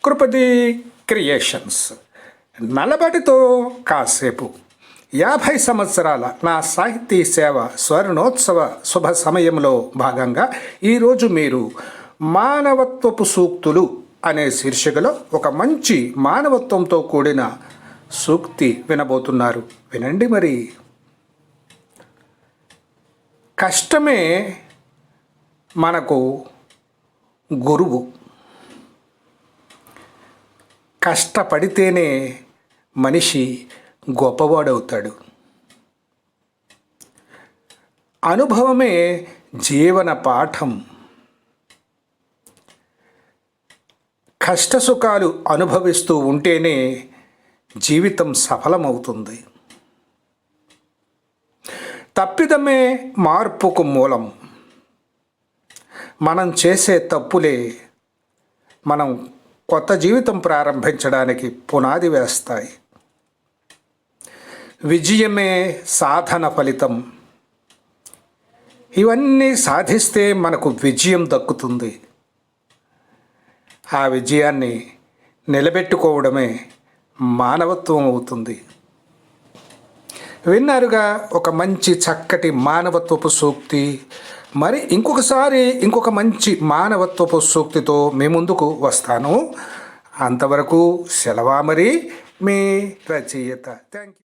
కృపది creations. నలబడితో కాసేపు 50 సంవత్సరాల నా సాహితీ సేవ స్వర్ణోత్సవ శుభ సమయంలో భాగంగా ఈరోజు మీరు మానవత్వపు సూక్తులు అనే శీర్షికలో ఒక మంచి మానవత్వంతో కూడిన సూక్తి వినబోతున్నారు. వినండి మరి. కష్టమే మనకు గురువు. కష్టపడితేనే మనిషి గొప్పవాడవుతాడు. అనుభవమే జీవన పాఠం. కష్టసుఖాలు అనుభవిస్తూ ఉంటేనే జీవితం సఫలమవుతుంది. తప్పిదమే మార్పుకు మూలం. మనం చేసే తప్పులే మనం కొత్త జీవితం ప్రారంభించడానికి పునాది వేస్తాయి. విజయమే సాధన ఫలితం. ఇవన్నీ సాధిస్తే మనకు విజయం దక్కుతుంది. ఆ విజయాన్ని నిలబెట్టుకోవడమే మానవత్వం అవుతుంది. విన్నారుగా ఒక మంచి చక్కటి మానవత్వపు సూక్తి. మరి ఇంకొక మంచి మానవత్వపు సూక్తితో మీ ముందుకు వస్తాను. అంతవరకు సెలవా. మరి మీ రచయిత. Thank you.